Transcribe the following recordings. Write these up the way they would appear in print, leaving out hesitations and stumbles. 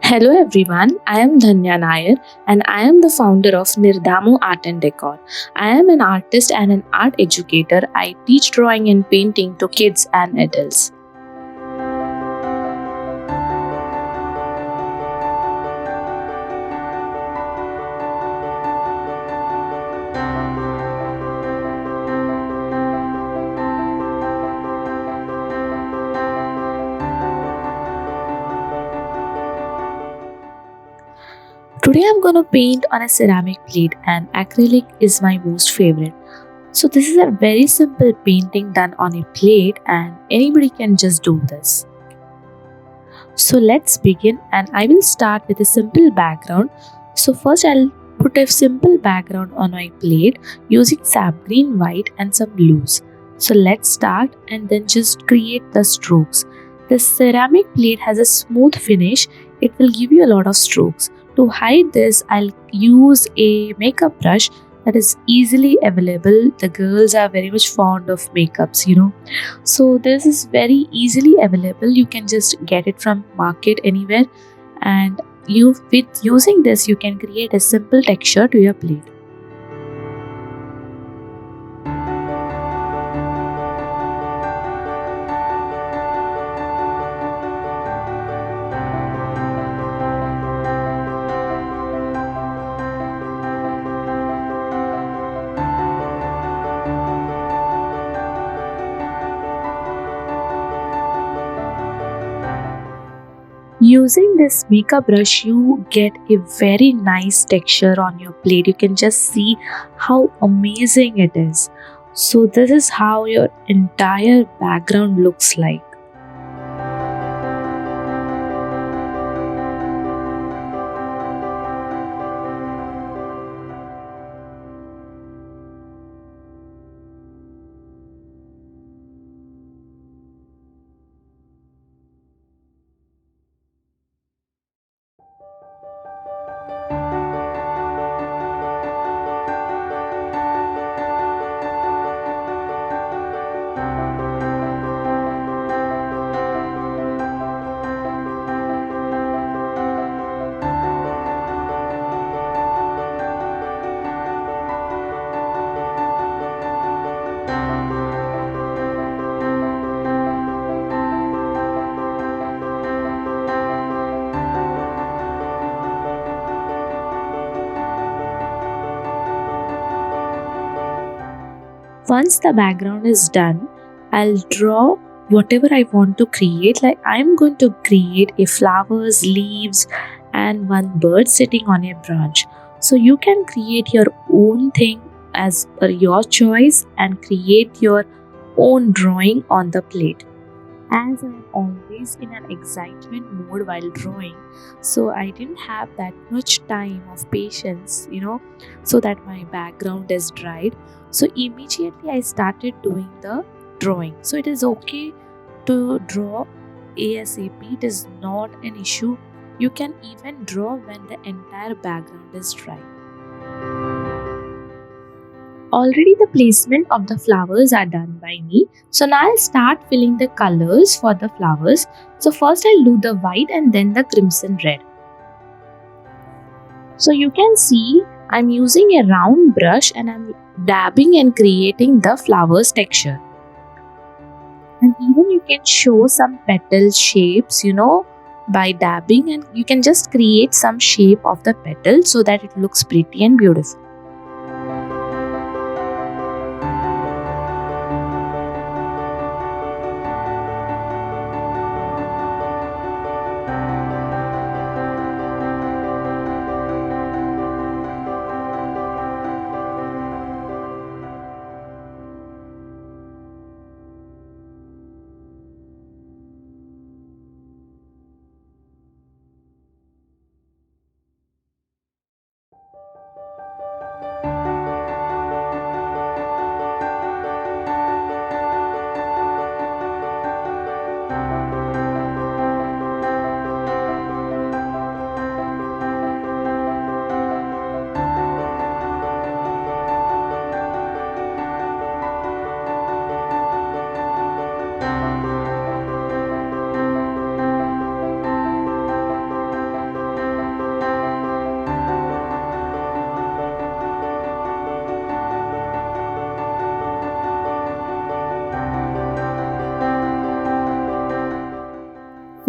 Hello everyone, I am Dhanya Nair and I am the founder of Nirdamu Art and Decor. I am an artist and an art educator. I teach drawing and painting to kids and adults. Today I'm going to paint on a ceramic plate and acrylic is my most favorite. So this is a very simple painting done on a plate and anybody can just do this. So let's begin and I will start with a simple background. So first I'll put a simple background on my plate using sap green, white and some blues. So let's start and then just create the strokes. The ceramic plate has a smooth finish. It will give you a lot of strokes. To hide this, I'll use a makeup brush that is easily available. The girls are very much fond of makeups. So this is very easily available. You can just get it from market anywhere, and you with using this you can create a simple texture to your plate. Using this makeup brush, you get a very nice texture on your plate. You can just see how amazing it is. So this is how your entire background looks like. Once the background is done, I'll draw whatever I want to create. Like I'm going to create a flowers, leaves, and one bird sitting on a branch. So you can create your own thing as per your choice and create your own drawing on the plate. As I'm always in an excitement mode while drawing, so I didn't have that much time of patience, so that my background is dried. So immediately I started doing the drawing. So it is okay to draw ASAP, it is not an issue. You can even draw when the entire background is dry. Already the placement of the flowers are done by me. So now I'll start filling the colors for the flowers. So first I'll do the white and then the crimson red. So you can see I'm using a round brush and I'm dabbing and creating the flowers texture. And even you can show some petal shapes, by dabbing, and you can just create some shape of the petal so that it looks pretty and beautiful.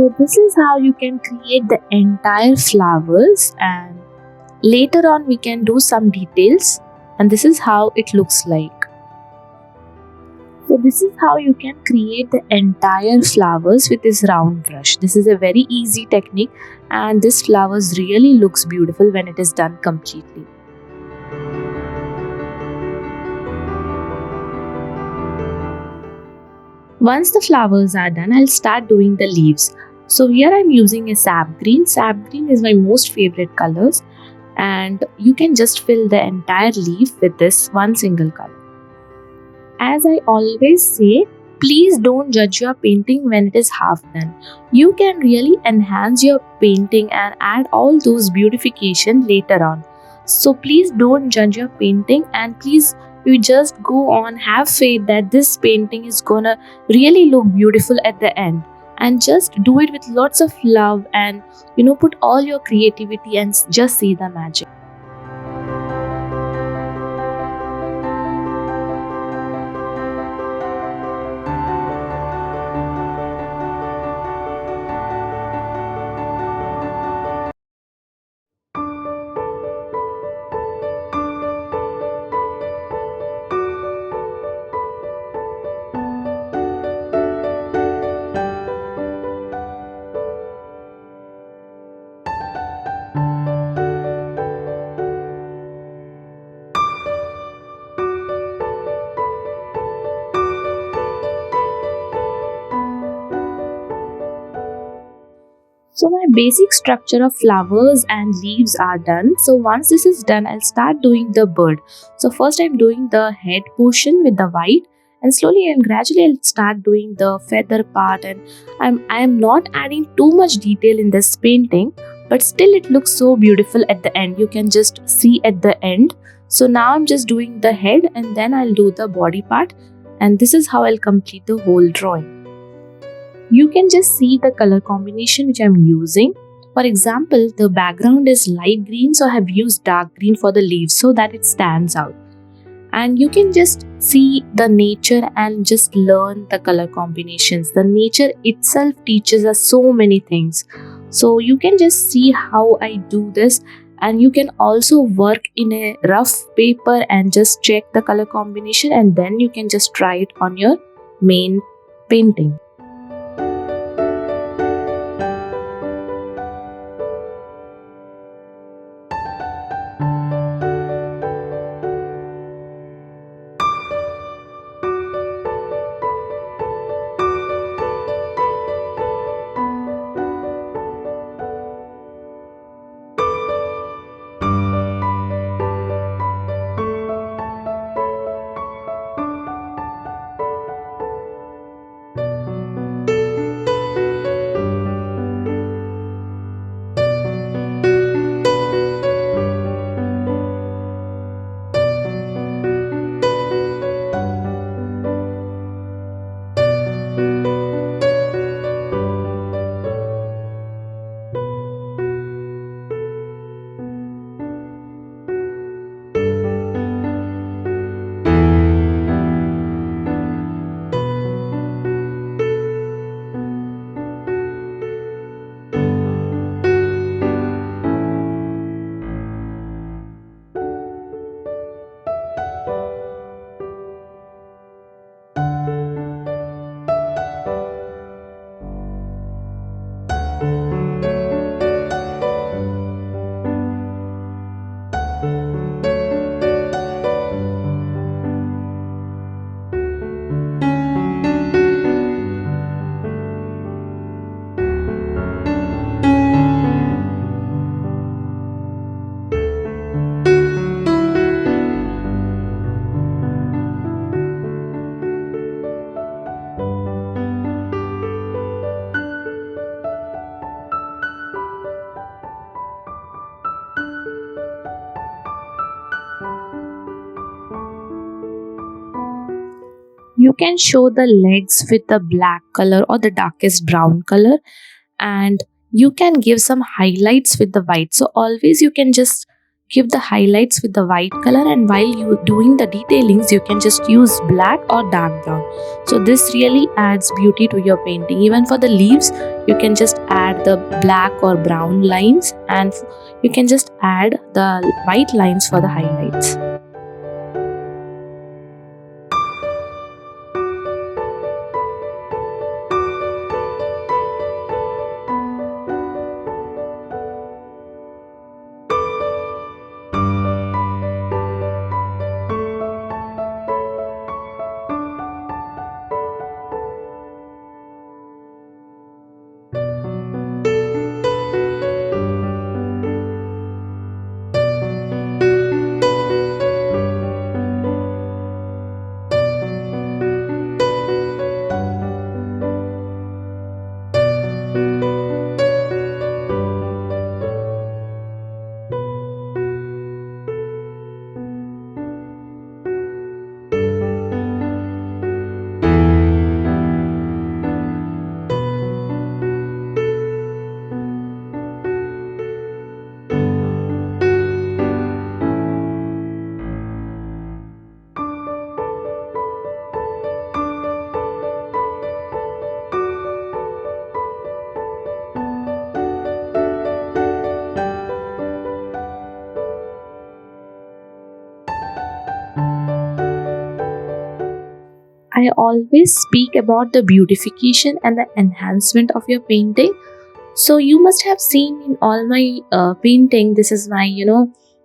So this is how you can create the entire flowers, and later on we can do some details, and this is how it looks like. So this is how you can create the entire flowers with this round brush. This is a very easy technique, and this flowers really looks beautiful when it is done completely. Once the flowers are done, I'll start doing the leaves. So here I'm using a sap green. Sap green is my most favorite colors, and you can just fill the entire leaf with this one single color. As I always say, please don't judge your painting when it is half done. You can really enhance your painting and add all those beautification later on. So please don't judge your painting, and please you just go on, have faith that this painting is gonna really look beautiful at the end, and just do it with lots of love, and put all your creativity and just see the magic. So my basic structure of flowers and leaves are done. So once this is done, I'll start doing the bird. So first I'm doing the head portion with the white, and slowly and gradually I'll start doing the feather part, and I am not adding too much detail in this painting, but still it looks so beautiful at the end. You can just see at the end. So now I'm just doing the head, and then I'll do the body part, and this is how I'll complete the whole drawing. You can just see the color combination which I'm using. For example, the background is light green, so I have used dark green for the leaves so that it stands out. And you can just see the nature and just learn the color combinations. The nature itself teaches us so many things. So you can just see how I do this, and you can also work in a rough paper and just check the color combination, and then you can just try it on your main painting. You can show the legs with the black color or the darkest brown color, and you can give some highlights with the white. So always you can just give the highlights with the white color, and while you doing the detailings you can just use black or dark brown. So this really adds beauty to your painting. Even for the leaves you can just add the black or brown lines, and you can just add the white lines for the highlights. I always speak about the beautification and the enhancement of your painting. So you must have seen in all my painting, this is my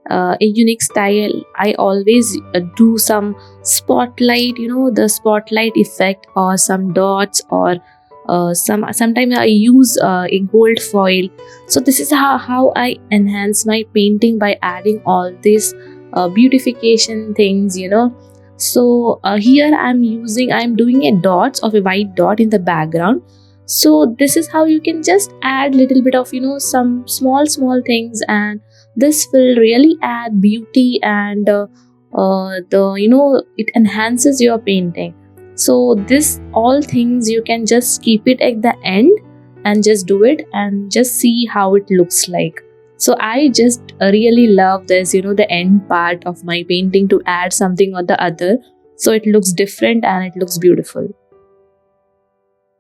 a unique style. I always do some spotlight, the spotlight effect, or some dots, or sometimes I use a gold foil. So this is how I enhance my painting, by adding all these beautification things. So here I'm doing a dots of a white dot in the background. So this is how you can just add little bit of some small things, and this will really add beauty, and it enhances your painting. So this all things you can just keep it at the end and just do it and just see how it looks like. So I just really love this, the end part of my painting, to add something or the other so it looks different and it looks beautiful.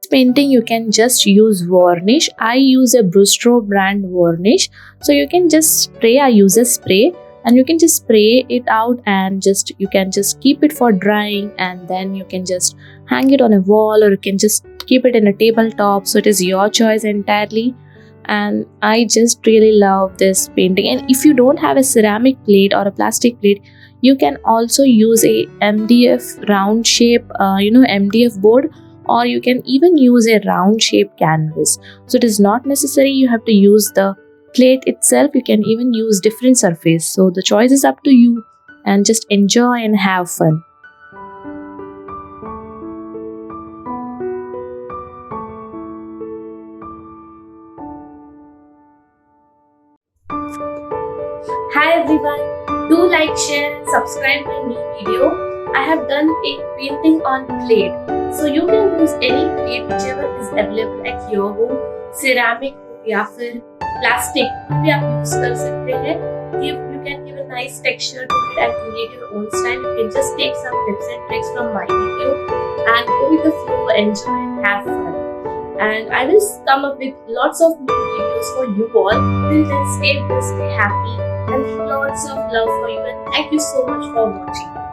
Painting you can just use varnish. I use a Brustro brand varnish. So you can just spray. I use a spray, and you can just spray it out, and you can just keep it for drying, and then you can just hang it on a wall, or you can just keep it in a tabletop. So it is your choice entirely. And I just really love this painting. And if you don't have a ceramic plate or a plastic plate, you can also use a MDF round shape MDF board, or you can even use a round shape canvas. So it is not necessary you have to use the plate itself. You can even use different surface. So the choice is up to you, and just enjoy and have fun. Hi everyone, do like, share and subscribe my new video. I have done a painting on plate. So you can use any plate whichever is available at your home. Ceramic हो या फिर plastic भी आप use कर सकते हैं. You can give a nice texture to it and create your own style. You can just take some tips and tricks from my video and go with the flow, enjoy and have fun. And I will come up with lots of new videos for you all. Till then, stay blessed, stay happy, and lots of love for you. And thank you so much for watching.